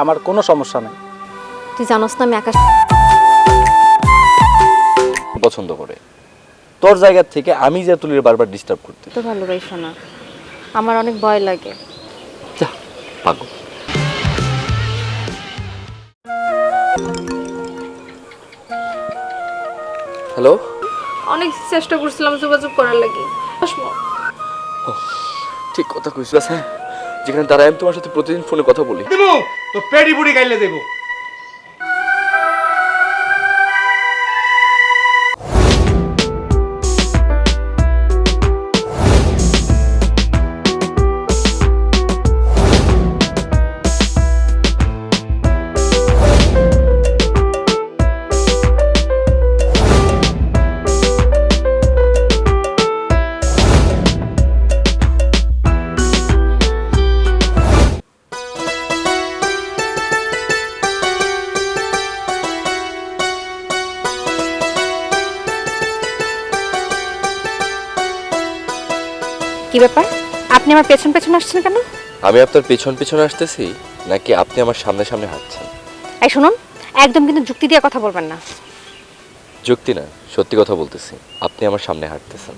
আমার কোনো সমস্যা নেই। তুই জানোস না আমি আকাশ পছন্দ করে, তোর জায়গা থেকে আমি যে তুলির বারবার ডিস্টার্ব করতে তো ভালোবাসো না, আমার অনেক ভয় লাগে। যা পাগল। হ্যালো, অনেক চেষ্টা করছিলাম যোগাযোগ করার লাগি। ঠিক কথা কইছিস। হ্যাঁ, যেখানে দাঁড়ায় আমি তোমার সাথে প্রতিদিন ফোনে কথা বলি। দেবো তো পেড়ি বুড়ি গাইলে দেবো। কি ব্যাপার, আপনি আমার পেছন পেছন আসছেন কেন? আমি আপনার পেছন পেছন আসতেছি নাকি আপনি আমার সামনে সামনে হাঁটছেন? এই শুনুন, একদম কিন্তু যুক্তি দিয়ে কথা বলবেন না। যুক্তি না, সত্যি কথা বলতেছি। আপনি আমার সামনে হাঁটতেছেন।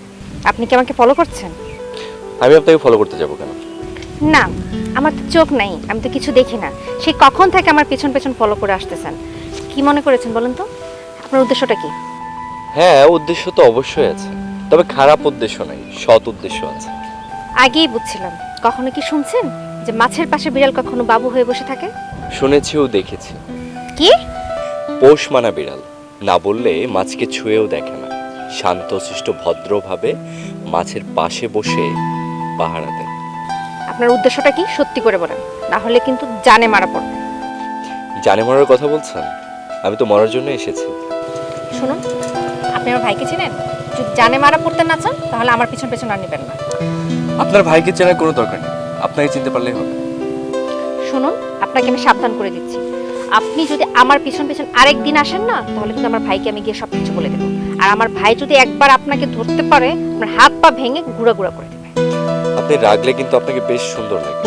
আপনি কি আমাকে ফলো করছেন? আমি আপনাকে ফলো করতে যাব কেন? না, আমার তো চোখ নাই, আমি তো কিছু দেখি না। সেই কখন থেকে আমার পেছন পেছন ফলো করে আসতেছেন? কি মনে করেছেন বলুন তো, আপনার উদ্দেশ্যটা কি? হ্যাঁ, উদ্দেশ্য তো অবশ্যই আছে, তবে খারাপ উদ্দেশ্য নাই, সৎ উদ্দেশ্য আছে। আগেই বুঝছিলাম। কখনো কি শুনছেন যে মাছের পাশে বিড়াল কখনো বাবু হয়ে বসে থাকে? শুনেছিও দেখেছি। কি? পোষ মানা বিড়াল না বললে মাছকে ছুঁয়েও দেখে না, শান্তশিষ্ট ভদ্রভাবে মাছের পাশে বসে পাহারা দেয়। আপনার উদ্দেশ্যটা কি সত্যি করে বলেন, না হলে কিন্তু জানে মারা পড়বে। জানে মরার কথা বলছেন? আমি তো মরার জন্য এসেছি। শুনুন, আপনি আমার ভাইকে চিনেন? যদি জানে মারা পড়তে না চান তাহলে আমার পিছন পেছন আর নেবেন না। আপনার ভাইকে চেনার কোনো দরকার নেই, আপনাকে চিনতে পারলেই হবে। শুনুন, আপনাকে আমি সাবধান করে দিচ্ছি, আপনি যদি আমার পিছন পেছন আরেকদিন আসেন না তাহলে কিন্তু আমার ভাইকে আমি গিয়ে সবকিছু বলে দেবো। আর আমার ভাই যদি একবার আপনাকে ধরতে পারে, আপনার হাত পা ভেঙে গুঁড়া গুঁড়া করে দেবে। আপনি রাগলে কিন্তু আপনাকে বেশ সুন্দর লাগে।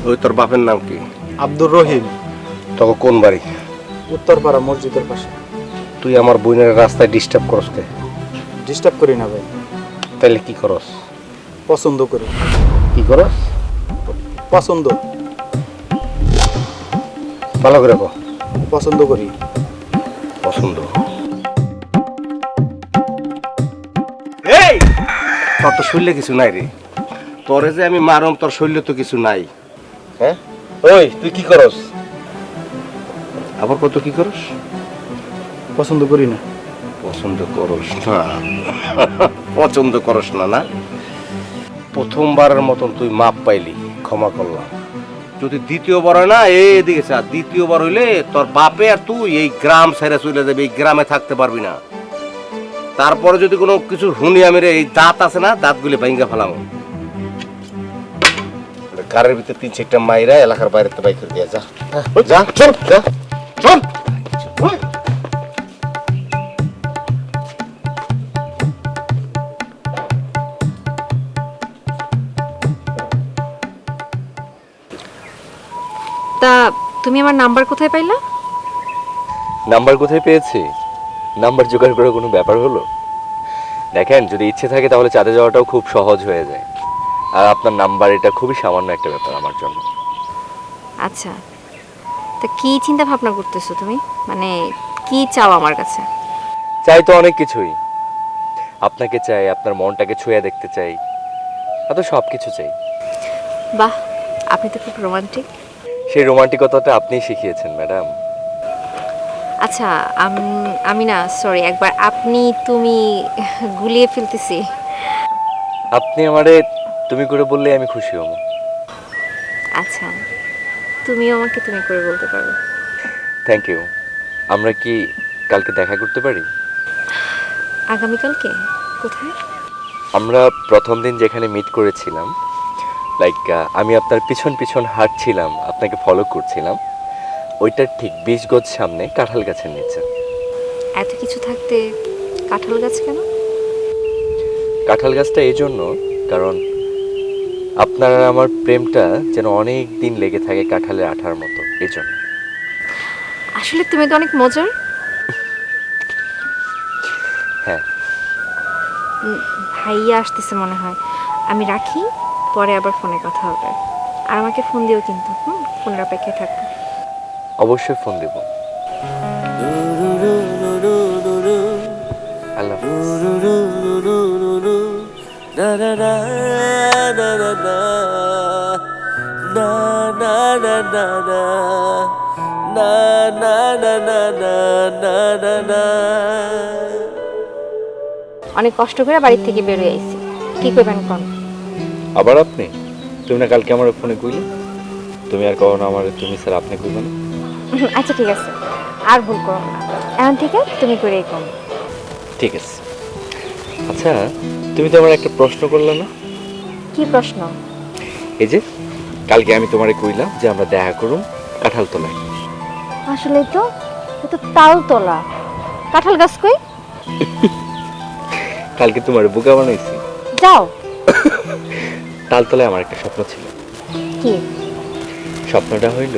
ওই তোর বাপের নাম কি? আব্দুর রহিম। তোকে কোন বাড়ি? উত্তরপাড়া মসজিদের পাশে। তুই আমার বোনের রাস্তায় ডিস্টার্ব করস কে? ডিস্টার্ব করি না ভাই, তাহলে কি করস? পছন্দ করি। কি করস? পছন্দ। ভালো করে কো। পছন্দ করি। পছন্দ। এই তোর তো শরীরে কিছু নাই রে, তোরে যে আমি মারম তোর শরীরে তো কিছু নাই। হ্যাঁ ওই তুই কি করস? আবার কত কি করস? পছন্দ করি না। পছন্দ করস না? পছন্দ করস না না? প্রথমবারের মতন তুই মাপ পাইলি, ক্ষমা করলাম। যদি দ্বিতীয়বার হয় না, এদিকে চা, দ্বিতীয়বার হইলে তোর বাপে আর তুই এই গ্রাম ছেড়ে চলে যাবে, এই গ্রামে থাকতে পারবি না। তারপরে যদি কোনো কিছু শুনি আমি রে, এই দাঁত আছে না, দাঁতগুলি ভাঙ্গা ফেলাম। গাড়ির ভিতরে 3-4টা মাইরা এলাকার বাইরে তো বাইক করে দিয়ে যা। যা চল, যা চল। তা তুমি আমার নাম্বার কোথায় পাইলা? নাম্বার কোথায় পেয়েছি? নাম্বার জোগাড় করার কোনো ব্যাপার হলো? দেখেন, যদি ইচ্ছে থাকে তাহলে চাঁদে যাওয়াটাও খুব সহজ হয়ে যায়। আর আপনার নাম্বার, এটা খুবই সামান্য একটা ব্যাপার আমার জন্য। আচ্ছা, তা কি চিন্তা ভাবনা করতেছো তুমি? মানে কি চাও আমার কাছে? চাই তো অনেক কিছুই। আপনাকে চাই, আপনার মনটাকে ছুঁয়ে দেখতে চাই, এত সব কিছু চাই। বাহ, আপনি তো খুব রোমান্টিক। সেই রোমান্টিকতাটা আপনিই শিখিয়েছেন ম্যাডাম। আচ্ছা, আমি না, সরি, একবার আপনি তুমি গুলিয়ে ফেলতেছি। আপনি আমারে তুমি করে বললে আমি খুশি হব। আচ্ছা, তুমিও আমাকে তুমি করে বলতে পারো। Thank you. আমরা কি কালকে দেখা করতে পারি? আগামীকালকে? কোথায়? আমরা প্রথম দিন যেখানে মিট করেছিলাম, লাইক আমি আপনার পিছন পিছন হাঁটছিলাম, আপনাকে ফলো করছিলাম, ওইটার ঠিক 20 গজ সামনে কাঁঠাল গাছের নিচে। এত কিছু থাকতে কাঁঠাল গাছ কেন? কাঁঠাল গাছটা এই জন্য, কারণ আপনার আর আমার প্রেমটা যেন অনেক দিন লেগে থাকে কাঁঠালের আঠার মতো, এই জন্য। আসলে তুমি তো অনেক মজার। হ্যাঁ। ভাইয়া আসতেছে মনে হয়, আমি রাখি, পরে আবার ফোনে কথা হবে। আর আমাকে ফোন দিও কিন্তু, ফোনের অপেক্ষায় থাকবো। অবশ্যই ফোন দেব। আল্লাহ হাফেজ। অনেক কষ্ট করে বাড়ির থেকে বেরিয়ে আইছি, কি করবেন কোন? আবার আপনি? তুমি না কালকে আমার ফোনে কইলে তুমি আর কখনো আমার তুমি স্যার আপনি কইবে না। আচ্ছা ঠিক আছে, আর ভুল করো না, এখন থেকে তুমি করেই কম। ঠিক আছে। আচ্ছা, তুমি তো আমার একটা প্রশ্ন করলে না? কি প্রশ্ন? এই যে কালকে আমি তোমারে কইলাম যে আমরা দেখা করুম কাঁঠাল তলায়। আসলে তো এটা তাল তোলা, কাঁঠাল গাছ কই? কালকে তোমার বোকা বানাইছি। যাও। তালতলায় আমার একটা স্বপ্ন ছিল। কি স্বপ্নটা হইল,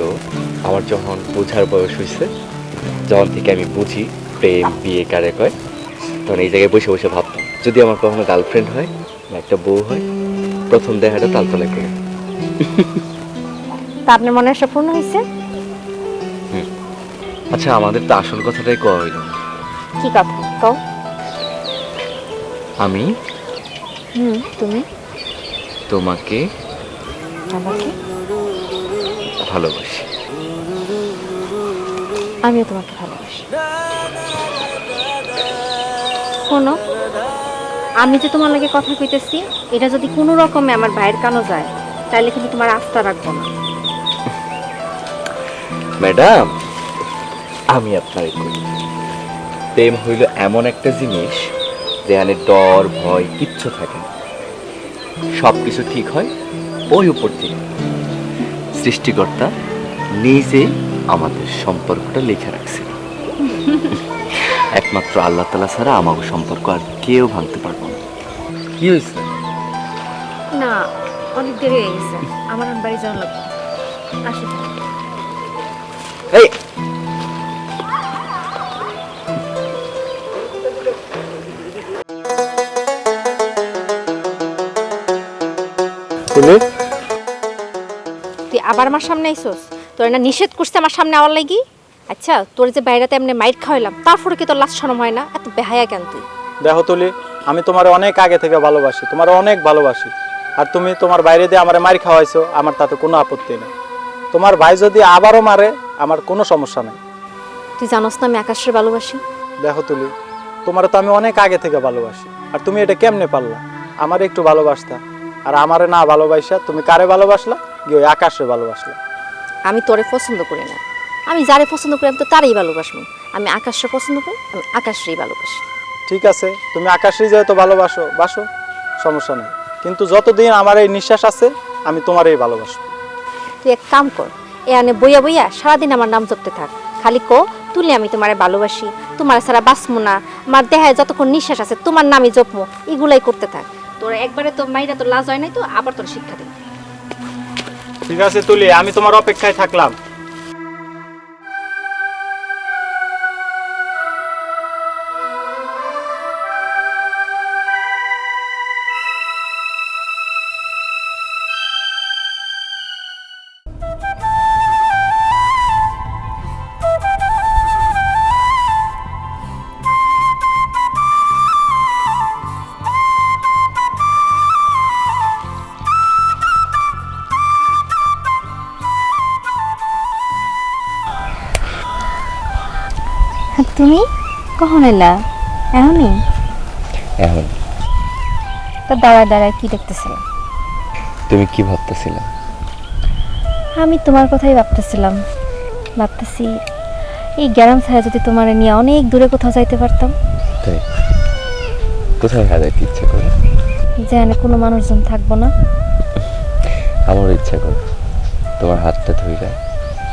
আমার যখন বোঝার বয়স হয়েছে, যখন থেকে আমি বুঝি প্রেম বিয়ে কারে কয়, তখন এই জায়গায় বসে বসে ভাবতাম যদি আমার কখনো গার্লফ্রেন্ড হয় বা একটা বউ হয়, প্রথম দেখাটা তালতলায় করে। তা আপনার মনে আশা পূর্ণ হয়েছে? আচ্ছা, আমাদের তো আসল কথাটাই কওয়া হইল না। কি কথা কও? আমি তুমি তোমাকে আমাকে ভালোবাসি। আমিও তোমাকে ভালোবাসি। শোনো, আমি যে তোমার লাগে কথা কইতেছি, এটা যদি কোনো রকমে আমার ভাইয়ের কানো যায়, তাহলে কিন্তু তোমার আস্থা রাখবো না। ম্যাডাম, আমি আপনার করি, প্রেম হইল এমন একটা জিনিস যেখানে ডর ভয় কিচ্ছু থাকে না, সব কিছু ঠিক হয় ওই উপর থেকে। সৃষ্টিকর্তা নিজে আমাদের সম্পর্কটা লিখে রাখছে। একমাত্র আল্লাহ তাআলা ছাড়া আমাদের সম্পর্ক আর কেউ ভাঙতে পারবে না। কি হয়েছে? না, অনেক দেরি হয়ে গেছে, আমার বাড়ি যাওয়া লাগবে। আসি। এই তুলি, তুই আবার আমার সামনে আইসোস? তোর না নিষেধ করছে আমার সামনে আওয়ার লাগি? আচ্ছা, তোর যে বাইরেতে এমনি মাইর খাওয়াইলাম, তারপরে কি তোর লাজ শরম হয় না? এত বেহায়া কেন তুই? দেখো তুলি, আমি তোমার অনেক আগে থেকে ভালোবাসি, তোমার অনেক ভালোবাসি। আর তুমি তোমার বাইরে দিয়ে আমার মারি খাওয়াইছো, আমার তাতে কোনো আপত্তি নেই। তোমার ভাই যদি আবারও মারে, আমার কোনো সমস্যা নেই। তুই জানোস না আমি আকাশের ভালোবাসি? দেখো তুলি, তোমার তো আমি অনেক আগে থেকে ভালোবাসি, আর তুমি এটা কেমনে পারলা? আমার একটু ভালোবাসতা, আর আমারে না ভালোবাসা তুমি কারে ভালোবাসলা? গিয়ে ওই আকাশে ভালোবাসলা। আমি তোরে পছন্দ করি না, আমি যারে পছন্দ করি আমি তো তারই ভালোবাসবো। আমি আকাশকে পছন্দ করি, আমি আকাশেরই ভালোবাসি। ঠিক আছে, তুমি আকাশেই যেহেতু ভালোবাসো, বাসো, সমস্যা নেই। কিন্তু যতদিন আমার এই নিঃশ্বাস আছে, আমি তোমারই ভালোবাসবো। তুই এক কাম কর, এ আনে বইয়া বইয়া সারাদিন আমার নাম জপতে থাক, খালি কো তুলি আমি তোমারে ভালোবাসি, তোমার ছাড়া বাঁচমু না, আমার দেহায় যতক্ষণ নিঃশ্বাস আছে তোমার নামই জপমু, এগুলাই করতে থাক। তোর একবারে তো মাইরা তোর লাজ হয় নাই তো, আবার তোর শিক্ষা দেব। ঠিক আছে তুলি, আমি তোমার অপেক্ষায় থাকলাম। তুমি কখন এলা? এখনই? এখন তা দাঁড়ায় দাঁড়ায় কি দেখতেছিলাম? তুমি কি ভাবতেছিলে? আমি তোমার কথাই ভাবতেছিলাম। ভাবতেছি এই গ্রাম ছাড়া যদি তোমার নিয়ে অনেক দূরে কোথাও যাইতে পারতাম, তাই কোথায় হারাইতে ইচ্ছা করে? যেখানে কোনো মানুষজন থাকবো না। আমারও ইচ্ছা করে তোমার হাতটা ধইরা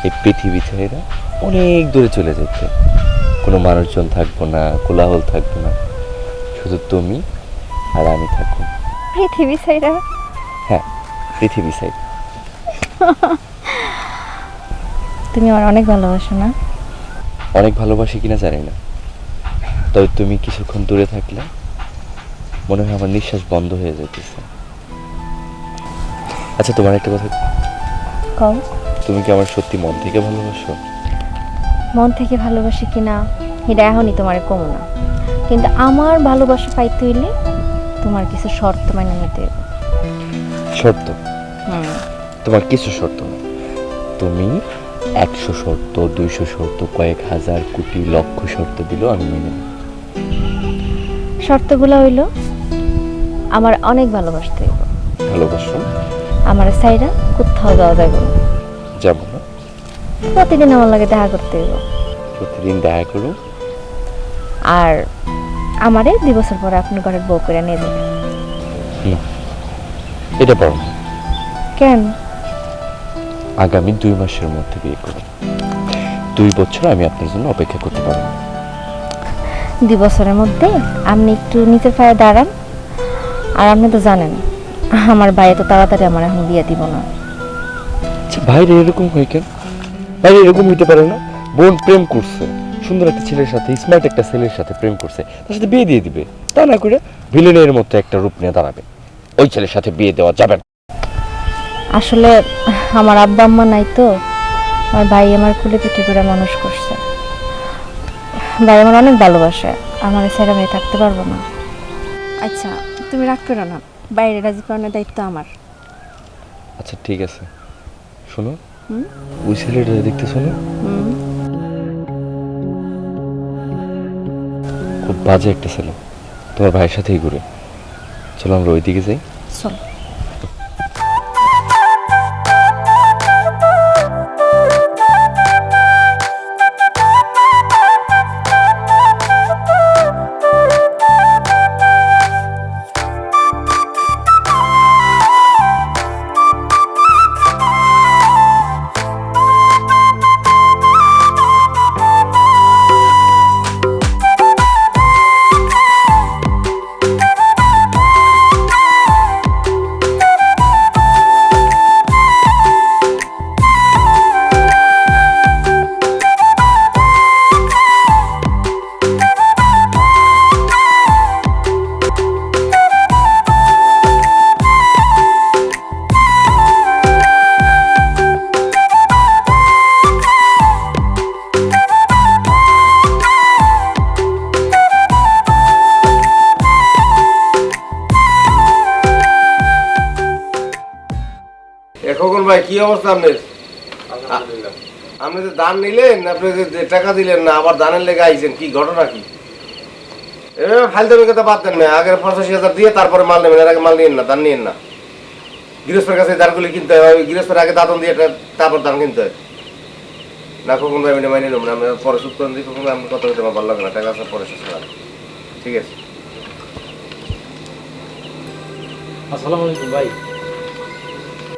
এই পৃথিবী ছেড়ে অনেক দূরে চলে যেতে। কোনো মানুষজন থাকবো না, কোলাহল থাকবো না, শুধু তুমি আর আমি থাকবো। পৃথিবী ছাইরা? হ্যাঁ, পৃথিবী সাইড। তুমি আমার অনেক ভালোবাসো না? অনেক ভালোবাসি কিনা জানি না, তবে তুমি কিছুক্ষণ দূরে থাকলে মনে হয় আমার নিঃশ্বাস বন্ধ হয়ে যেতেছে। আচ্ছা, তোমার একটা কথা, কও। তুমি কি আমার সত্যি মন থেকে ভালোবাসো? মন থেকে ভালোবাসি কিনা এটা এখনই তোমার কমো না, কিন্তু আমার ভালোবাসা পাইতে হইলে তোমার কিছু শর্ত মেনে নিতে হবে। শর্ত? তোমার কিছু শর্ত না, তুমি 100 শর্ত, 200 শর্ত, কয়েক হাজার কোটি লক্ষ শর্ত দিলেও আমি মেনে নেব। শর্তগুলো হইল, আমার অনেক ভালোবাসতে হইব। ভালোবাসো? আমার সাইরা কোথাও যাওয়া যাবে না। যাব না? প্রতিদিন আমার লাগে দেখা করতে হইব। প্রতিদিন দেখা করো? আর আমারে 2 বছর পরে আপনার ঘরের বউ করে নিয়ে দেবে। না, এটা পারো না। কেন? আগামী 2 মাসের মধ্যে বিয়ে করো। 2 বছর আমি আপনার জন্য অপেক্ষা করতে পারবো না। 2 বছরের মধ্যে আপনি একটু নিচের পায়ে দাঁড়ান। আর আপনি তো জানেন আমার ভাই তো তাড়াতাড়ি আমার এখন বিয়ে দিব না। আচ্ছা, বাইরে এরকম হয় কেন? বাইরে এরকম হইতে পারে না? বোন প্রেম করছে সুন্দর একটা ছেলের সাথে, স্মার্ট একটা ছেলের সাথে প্রেম করছে, তার সাথে বিয়ে দিয়ে দিবে। তা না করে ভিলেনের মতো একটা রূপ নিয়ে দাঁড়াবে। ওই ছেলের সাথে বিয়ে দেওয়া যাবে না। আসলে আমার আব্বা আম্মা নাই তো, আমার ভাই আমার কুলে পিঠে করে মানুষ করছে। ভাই আমার অনেক ভালোবাসে, আমার ছেড়ে ভাই থাকতে পারবো না। আচ্ছা তুমি রাগ করো না, বাইরে রাজি করানোর দায়িত্ব আমার। আচ্ছা ঠিক আছে, শোনো, ওই ছেলেটা দেখতেছো না, খুব বাজে একটা ছেলে, তোমার ভাইয়ের সাথেই ঘুরে। চলো আমরা ওইদিকে যাই। চলো। খোকন ভাই, কি অবস্থা আপনার? আপনি যে দান নিলেন, আপনি যে টাকা দিলেন না, আবার দানের লেগে আইছেন, কি ঘটনা কি? এভাবে ফালতু কথা বাদ দেন না। আগে 85,000 দিয়ে তারপরে মাল নেবেন, এর আগে মাল নিয়েন না, দান নিয়েন না। গৃহস্থের কাছে দানগুলি কিনতে হয়, গৃহস্থের আগে দাতন দিয়ে তারপর দান কিনতে হয় না। খোকন ভাই, আমি মাইনে নেব না। আমি পরে সুদ করে দিই। খোকন ভাই, আমি কত হইতে আমার ভালো লাগে না, টাকা আছে পরে শেষ করা। ঠিক আছে? আসসালামু আলাইকুম ভাই।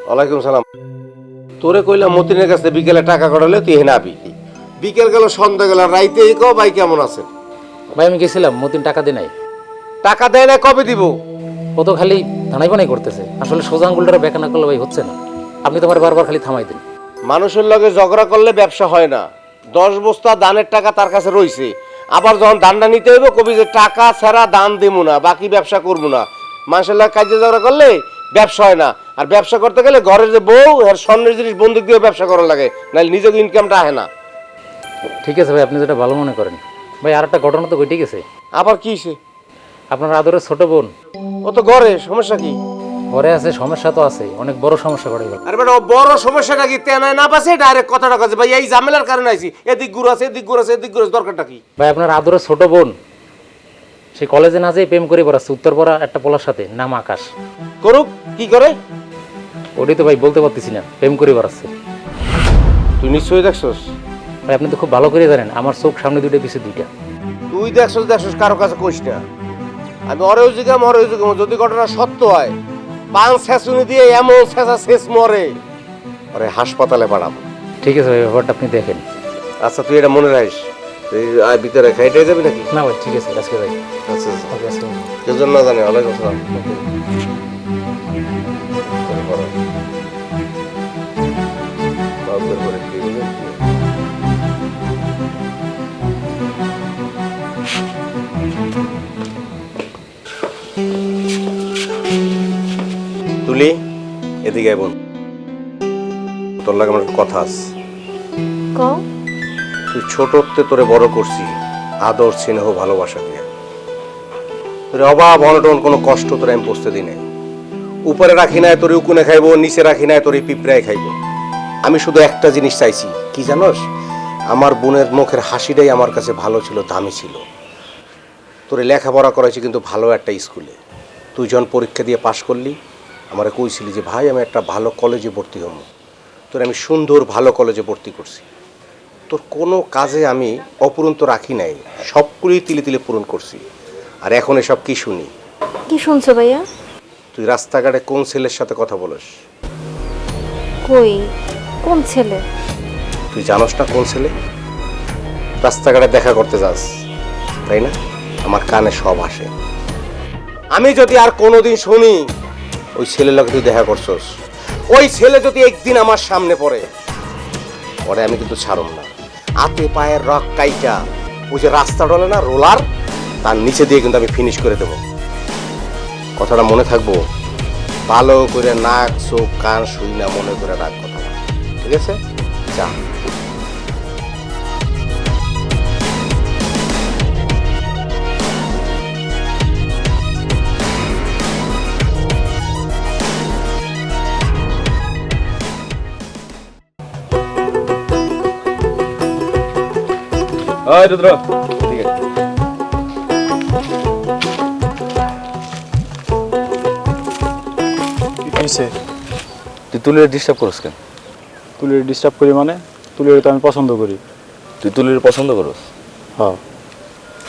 ওয়ালাইকুম সালাম। তোরে কইলাম মতিনের কাছে বিকেলে টাকা করালে তুই এখানে আবি। বিকেল গেল, সন্ধ্যা গেল, রাইতে এই কো ভাই কেমন আছেন? ভাই আমি গেছিলাম, মতিন টাকা দেয় নাই। টাকা দেয় না, কবে দিব? ও তো খালি ধানাই বানাই করতেছে। আসলে সোজা আঙ্গুলটা বেঁকা না করলে ভাই হচ্ছে না। আপনি তো আমার বারবার খালি থামাই দেন। মানুষের লগে ঝগড়া করলে ব্যবসা হয় না। 10 বস্তা দানের টাকা তার কাছে রইছে, আবার যখন দানটা নিতে হইব কবি যে টাকা ছাড়া দান দেবো না, বাকি ব্যবসা করবো না। মানুষের লগে কাজে ঝগড়া করলে ব্যবসা হয় না। আর ব্যবসা করতে গেলে ঘরের যে বউ আর স্বর্ণের জিনিস বন্দুক দিয়ে ব্যবসা করা লাগে, নাহলে নিজেকে ইনকামটা আহে না। ঠিক আছে ভাই, আপনি যেটা ভালো মনে করেন। ভাই আর একটা ঘটনা তো ঘটে গেছে। আবার কি হইছে? আপনার আদরের ছোট বোন ও তো ঘরে, সমস্যা কি? পরে আছে সমস্যা তো আছে, অনেক বড় সমস্যা করে গেল। আরে বেটা ও বড় সমস্যাটা কি তেনায় না পাচ্ছে ডাইরেক্ট কথাটা কাছে ভাই এই ঝামেলার কারণে আইছি এদিক ঘুরে আছে এদিক ঘুরে আছে এদিক ঘুরে দরকারটা কি? ভাই আপনার আদরের ছোট বোন সে কলেজে না যেয়ে প্রেম করে বেড়াচ্ছে উত্তরপাড়া একটা পোলার সাথে, নাম আকাশ। করুক, কি করে? ওটাই তো ভাই বলতে পারতেছি না, প্রেম করে বেড়াচ্ছে। তুই নিশ্চয়ই দেখছস? ভাই আপনি তো খুব ভালো করে জানেন আমার চোখ সামনে দুইটা পিছে দুইটা। তুই দেখছস কারো কাছে কইস না। আমি অরেও জিগাম যদি ঘটনা সত্য হয় পান শেষুনি দিয়ে এমন শেষা শেষ মরে আরে হাসপাতালে পাঠাবো। ঠিক আছে ভাই, ব্যাপারটা আপনি দেখেন। আচ্ছা তুই এটা মনে রাখিস। তুই আর ভিতরে খাইতে যাবি নাকি? না ভাই ঠিক আছে, আজকে যাই। আচ্ছা আচ্ছা ওকে, আজকে যাই। কেউ যেন না জানে। ওয়ালাইকুম আসসালাম। বাপের ঘরে কি হলো? তুলি এদিকে আয় বোন, তোর লাগে আমার একটা কথা আছে। কও। তুই ছোটতে তোরে বড় করছি আদর স্নেহ ভালোবাসা দিয়ে। তোর অভাব অনটন কোনো কষ্ট তোরে আমি পৌঁছতে দিই নাই। উপরে রাখি নাই তোর উকুনে খাইবো, নিচে রাখি নাই তোর পিঁপড়ায় খাইবো। আমি শুধু একটা জিনিস চাইছি, কি জানোস? আমার বোনের মুখের হাসিটাই আমার কাছে ভালো ছিল, দামি ছিল। তোরে লেখাপড়া করাইছি কিন্তু ভালো একটা স্কুলে। তুই যখন পরীক্ষা দিয়ে পাশ করলি আমারে কইছিলি যে ভাই আমি একটা ভালো কলেজে ভর্তি হব। তোর আমি সুন্দর ভালো কলেজে ভর্তি করছি। তোর কোনো কাজে আমি অপূরন্ত রাখি নাই, সবগুলোই তিলে তিলে পূরণ করছি। আর এখন এসব কি শুনি? কি শুনছো ভাইয়া? তুই রাস্তাঘাটে কোন ছেলের সাথে কথা বলিস? কই, কোন ছেলে? তুই জানোস না কোন ছেলে? রাস্তাঘাটে দেখা করতে যাস তাই না? আমার কানে সব আসে। আমি যদি আর কোনোদিন শুনি ওই ছেলের লোক তুই দেখা করছস, ওই ছেলে যদি একদিন আমার সামনে পড়ে পরে আমি কিন্তু ছাড়ব না। হাতে পায়ের রক কাইটা ওই যে রাস্তা ডলে না রোলার, তার নিচে দিয়ে কিন্তু আমি ফিনিশ করে দেব। কথাটা মনে থাকবো, ভালো করে নাক চোখ কান শুই না মনে করে রাখ কথাটা, ঠিক আছে? যা। ওই রুদ্র, ঠিক আছে। তুই তুলির ডিস্টার্ব করিস কেন? তুলির ডিস্টার্ব করি মানে? তুলির তো আমি পছন্দ করি। তুই তুলির পছন্দ করিস? হ্যাঁ।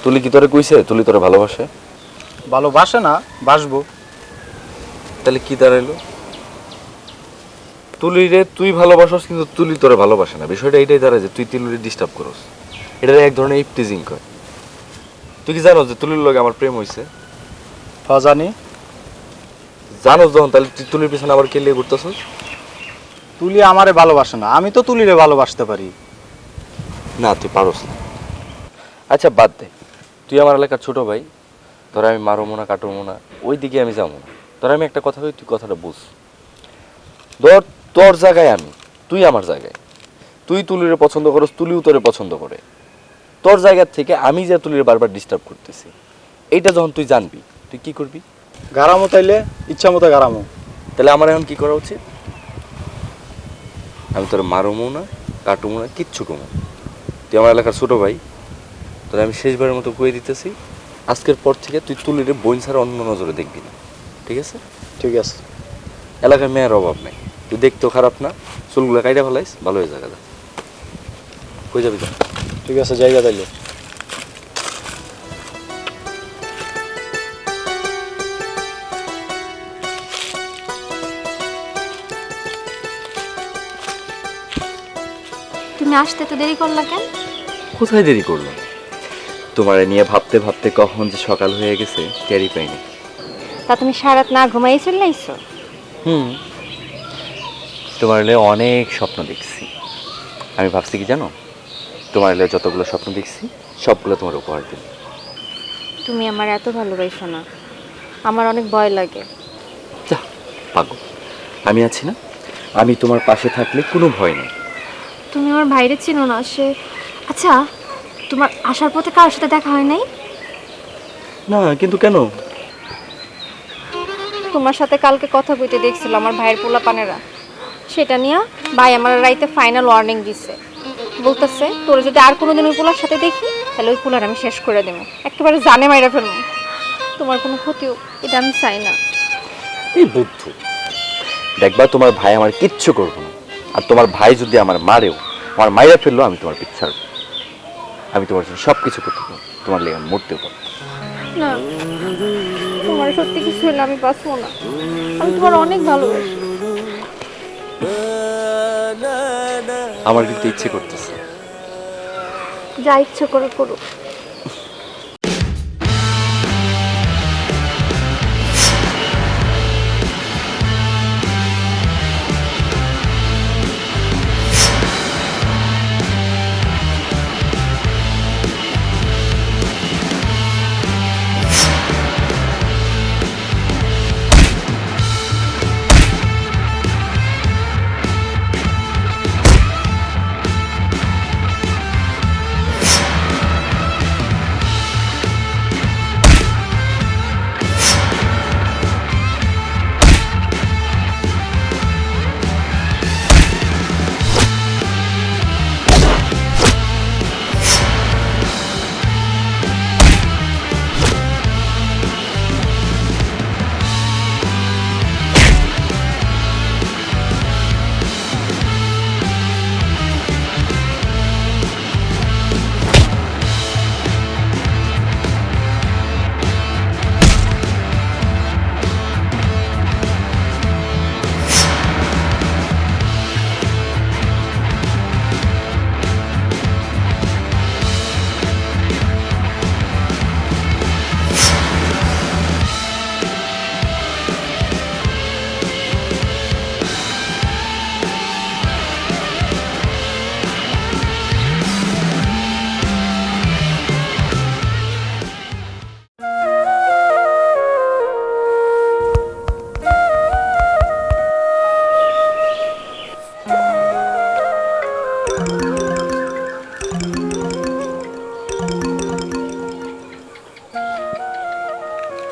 তুলি কি তোরে কইছে তুলি তোরে ভালোবাসে? ভালোবাসে না, বাসবো। তাহলে কি দাঁড়াইলো? তুলিরে তুই ভালোবাসস কিন্তু তুলি তোরে ভালোবাসে না। বিষয়টা এইটাই দাঁড়ায় যে তুই তুলির ডিস্টার্ব করস। এটা এক ধরনের ইপটিজিং কয়। তুই কি জানোস যে তুলির লগে আমার প্রেম হইছে? হ্যাঁ জানি। জানোস যখন, তাহলে তুই তুলির পিছনে আবার কে লিয়ে ঘুরতেছস? তুলি আমারে ভালোবাসে না, আমি তো তুলিরে ভালোবাসতে পারি। না তুই পারস না। আচ্ছা বাদ দে, তুই আমার এলাকার ছোট ভাই, তোর আমি মারমো না কাটবো না, ওই দিকে আমি যাবো না। তোর আমি একটা কথা কই, তুই কথাটা বুঝ। ধর তোর জায়গায় আমি, তুই আমার জায়গায়। তুই তুলিরে পছন্দ করস, তুলিও তোরে পছন্দ করে। তোর জায়গা থেকে আমি যে তুলিরে বারবার ডিস্টার্ব করতেছি, এইটা যখন তুই জানবি তুই কি করবি? গারামো তাইলে ইচ্ছা মতো গারামো। তাহলে আমার এখন কি করা উচিত? আমি তোর মারমো না কাটবো না, কিচ্ছু কমো। তুই আমার এলাকার ছোট ভাই, তোর আমি শেষবারের মতো কয়ে দিতেছি, আজকের পর থেকে তুই তুলিরে বোন ছাড়া অন্য নজরে দেখবি না, ঠিক আছে? ঠিক আছে। এলাকায় মেয়ের অভাব নাই, তুই দেখতেও খারাপ না, চুলগুলো কাইটা ফেলাইস, ভালো হয়ে যাবে। কই যাবি যা। ঠিক আছে, জায়গা তাইলে। তুমি আসতে তো দেরি করলা কেন? কোথায় দেরি করলো? তোমারে নিয়ে ভাবতে ভাবতে কখন যে সকাল হয়ে গেছে টেরই পাইনি। তা তুমি সারাত না ঘুমাই চলে আইছো? তোমার লে অনেক স্বপ্ন দেখছি। আমি ভাবছি কি জানো, তোমার লে যতগুলো স্বপ্ন দেখছি সবগুলো তোমার উপহার দিন। তুমি আমার এত ভালোবাসো না, আমার অনেক ভয় লাগে। যা পাগল, আমি আছি না, আমি তোমার পাশে থাকলে কোনো ভয় নেই। তুমি আমার ভাইরে চিনো না। সে আচ্ছা, তোমার আসার পথে কারোর সাথে দেখা হয় নাই? না কিন্তু কেন? তোমার সাথে কালকে কথা কইতে দেখছিল আমার ভাইয়ের পোলাপানেরা, সেটা নিয়ে ভাই আমার রাইতে ফাইনাল ওয়ার্নিং দিছে। বলতেছে তোর যদি আর কোনোদিন ওই পোলার সাথে দেখি তাহলে ওই পোলার আমি শেষ করে দেবো, একেবারে জানে মাইরা ফেলবো। তোমার কোনো ক্ষতি হোক এটা আমি চাই না। এই বুদ্ধ, দেখবা তোমার ভাই আমার কিচ্ছু করবো না। আর তোমার ভাই যদি আমার মারেও, আমার মাইরা ফেললো, আমি তোমার পিছ ছাড়বো। আমি তোমার জন্য সব কিছু করতে পারবো, তোমার লেগে আমি মরতেও পারবো। না, তোমার সত্যি কিছু হলে আমি বাঁচবো না। আমি তোমার অনেক ভালোবাসি। আমার কিন্তু ইচ্ছে করতেছে। যা ইচ্ছে করে করো।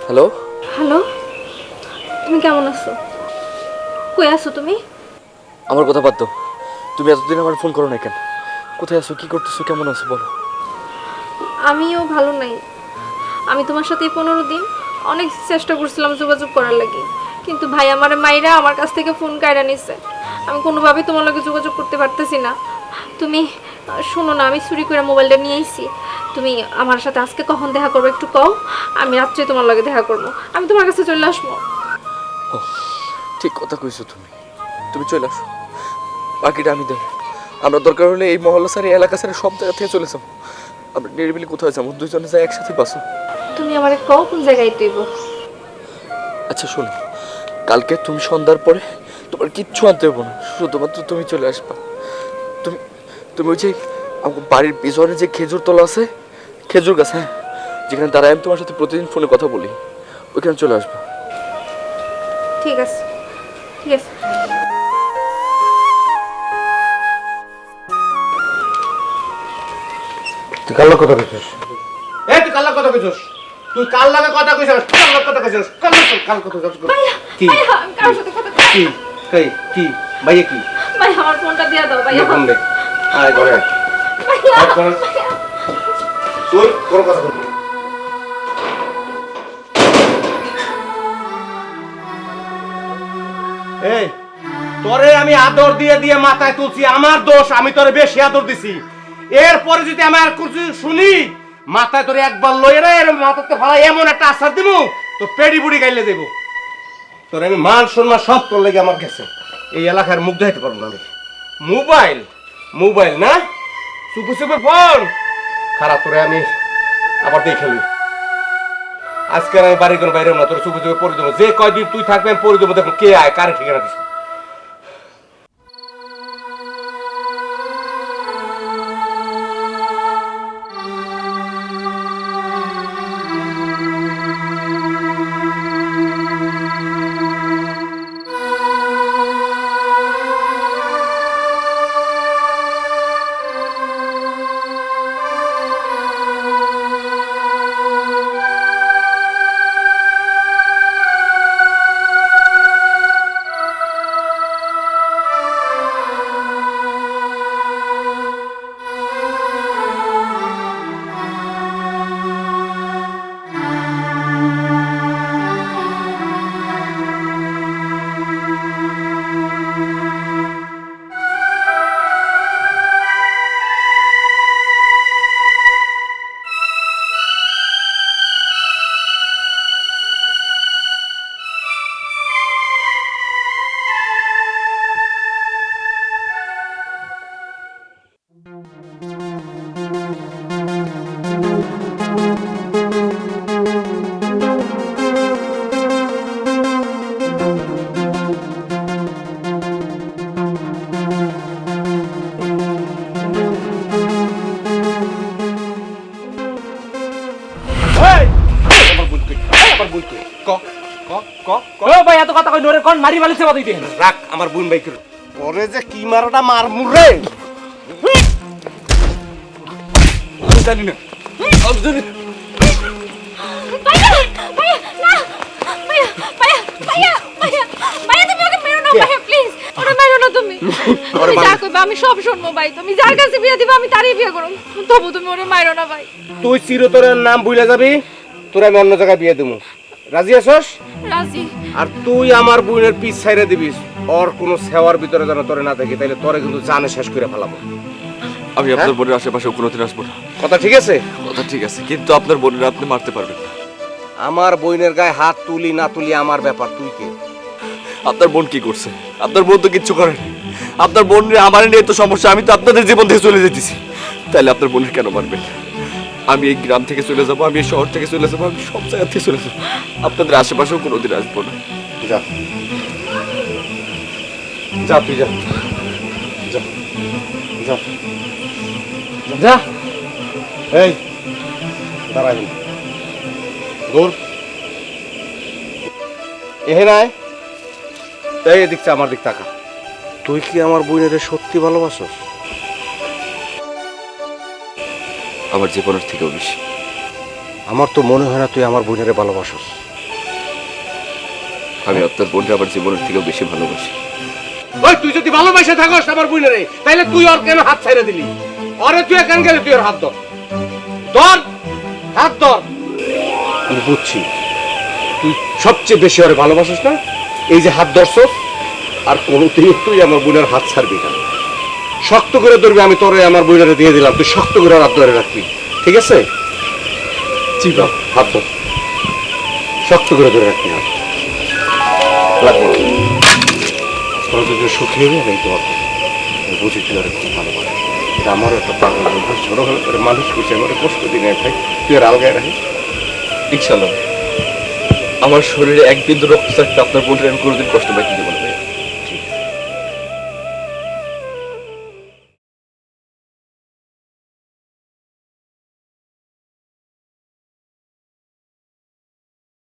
হ্যালো, হ্যালো, তুমি কেমন আছো? কই আছো তুমি? আমার কথা বাদ দাও। তুমি এতদিন আমার ফোন করো না কেন? কোথায় আছো, কি করতেছো, কেমন আছো বলো। আমিও ভালো নাই। আমি তোমার সাথে এই 15 দিন অনেক চেষ্টা করছিলাম যোগাযোগ করার লাগি, কিন্তু ভাই আমার মাইরা আমার কাছ থেকে ফোন কাইরা নিছে। আমি কোনোভাবেই তোমার লগে যোগাযোগ করতে পারতেছি না। তুমি শোনো না, আমি চুরি করে মোবাইলটা নিয়ে আইছি। তুমি আমার সাথে আজকে কখন দেখা করবে একটু কও, আমি রাত্রে তোমার লগে দেখা করবো। আমি তোমার কাছে চলে আসবো। ঠিক কথা কইছো তুমি। তুমি চলে আসো, বাকিটা আমি দেব। আমরা দরকার হলে এই মহল্লা সারি, এলাকা সারি সব জায়গা থেকে চলে যাবো। আমরা নিরিবিলি কোথায় যাবো, দুইজনে যাই একসাথে বাসো। তুমি আমারে কও কোন জায়গায় তুইব। আচ্ছা শোনো, কালকে তুমি সন্ধ্যার পরে তোমার কিচ্ছু আনতে হবে না, শুধুমাত্র তুমি চলে আসবা। তুমি তুমি ওই যে আমার বাড়ির পিছনে যে খেজুর তলা আছে, খেজুর গাছ, হ্যাঁ, যেখানে দাঁড়ায় আমি তোমার সাথে প্রতিদিন ফোনে কথা বলি, ওইখানে চলে আসবা। ঠিক আছে, ঠিক আছে। তুই কাল্লা কথা কইছিস? তুই কাল্লা কথা কইছিস? তুই কাল্লাকে কথা কইছিস? কাল্লা কথা কইছিস? কাল কথা কইছিস? কি? আমি কারোর সাথে কথা কি? কি? ভাইয়া কি? ভাই আমার ফোনটা দিয়া দাও ভাইয়া। ফোন দে। আয় ঘরে আয়। ভাইয়া, আয় ঘরে। তুই কোন কথা বলবি? এই তোরে আমি আদর দিয়ে দিয়ে মাথায় তুলছি, আমার দোষ, আমি তোরে বেশি আদর দিছি। এরপরে যদি আমার কিছু শুনি, মাথায় তোরে একবার লইয়ে রে মাথাতে ফালাই এমন একটা আছাড় দিমু, তো পেড়ি বুড়ি গাইলে দেব। তোরে আমি মান সম্মান সব তোর লেগে আমার কাছে, এই এলাকার মুখ দেখাইতে পারবো না আমি। মোবাইল মোবাইল না, চুপে চুপে ফোন খারাপ তোরে আমি আবার দেখে লই। আজকে আমি বাড়ি কোনো বাইরে না, তোর চুপে চুপে পড়ে দেবো। যে কয়দিন তুই থাকবে আমি পড়ে দেবো, দেখো কে আয় কারে ঠিকানা দিস। আমার বোন কই ক ক ক ক ও ভাই এত কথা কই নরে কোন মারি বালিছে বাদাই দেন রাখ আমার বোন ভাই করে ওরে যে কি মারাটা মারমু রে আমি জানি না আমি জানি না। ভাইয়া ভাইয়া না ভাইয়া ভাইয়া ভাইয়া ভাইয়া ভাইয়া তুমি ওকে মেরো না ভাইয়া প্লিজ ওরে মেরো না তুমি তুমি যা কইবা আমি সব শুনবো ভাই তুমি যার কাছে বিয়ে দিবা আমি তারই বিয়ে করব তবু তুমি ওরে মারো না ভাই তুই চিরতরের নাম ভুলে যাবি তোর আমি অন্য জায়গায় বিয়ে দেবো রাজি আছস রাজি আর তুই আমার বোনের পিছ ছাইরে দিবিস ওর কোনো সেওয়ার ভিতরে যেন তোরে না দেখি তাইলে তোরে কিন্তু জানে শেষ করে ফেলাবো আমি আপনার বোনের আশেপাশে কোনোদিন আসবো না। কথা ঠিক আছে কথা ঠিক আছে, কিন্তু আপনার বোনের আপনি মারতে পারবেন না। আমার বোনের গায়ে হাত তুলি না তুলি আমার ব্যাপার তুই কে আপনার বোন কি করছে? আপনার বোন তো কিচ্ছু করেনি। আপনার বোন নিয়ে আমার নিয়ে তো সমস্যা, আমি তো আপনাদের জীবন থেকে চলে যেতেছি। তাহলে আপনার বোনের কেন মারবেন? আমি এই গ্রাম থেকে চলে যাব, আমি এই শহর থেকে চলে যাব, আমি সব জায়গা থেকে চলে যাব। আপনাদের আশেপাশেও কোনোদিন আসবো না। যা যা তুই যা যা যা যা এই দাঁড়াই দূর এহে নাই এই এদিকটা আমার দিক তাকা তুই কি আমার বোনের সত্যি ভালোবাসস আমার জীবনের থেকেও বেশি। আমার তো মনে হয় না তুই আমার বোনের ভালোবাসস আমি আপনার বোনকে আমার জীবনের থেকেও বেশি ভালোবাসি। ওই তুই যদি ভালোবাসে থাকস আমার বোনেরে তাহলে তুই ওর কেন হাত ছাইড়ে দিলি আরে তুই কেন গেলে তুই ওর হাত ধর ধর হাত ধর আমি বুঝছি তুই সবচেয়ে বেশি ওরে ভালোবাসিস না এই যে হাত ধরছস আর কোনোদিন তুই আমার বোনের হাত ছাড়বি না শক্ত করে ধরবি আমি তোরে আমার বোনেরে দিয়ে দিলাম তুই শক্ত করে হাত ধরে রাখবি ঠিক আছে ঠিক আছে হাত ধর শক্ত করে ধরে রাখবি হাত লাগবে না। তোরা যদি সুখী হবি আমি তোমার বুঝি তুই আর খুব ভালোবাসি এটা আমারও একটা পাগল ছোট করে মানুষ করছে আমার কষ্ট দিনে ভাই তুই আর আলগায় রাখিস ইনশাল্লাহ আমার শরীরে এক বিন্দু রক্ত থাকতে আপনার বোনের আমি কোনোদিন কষ্ট পাইতে দেবো না ভাই।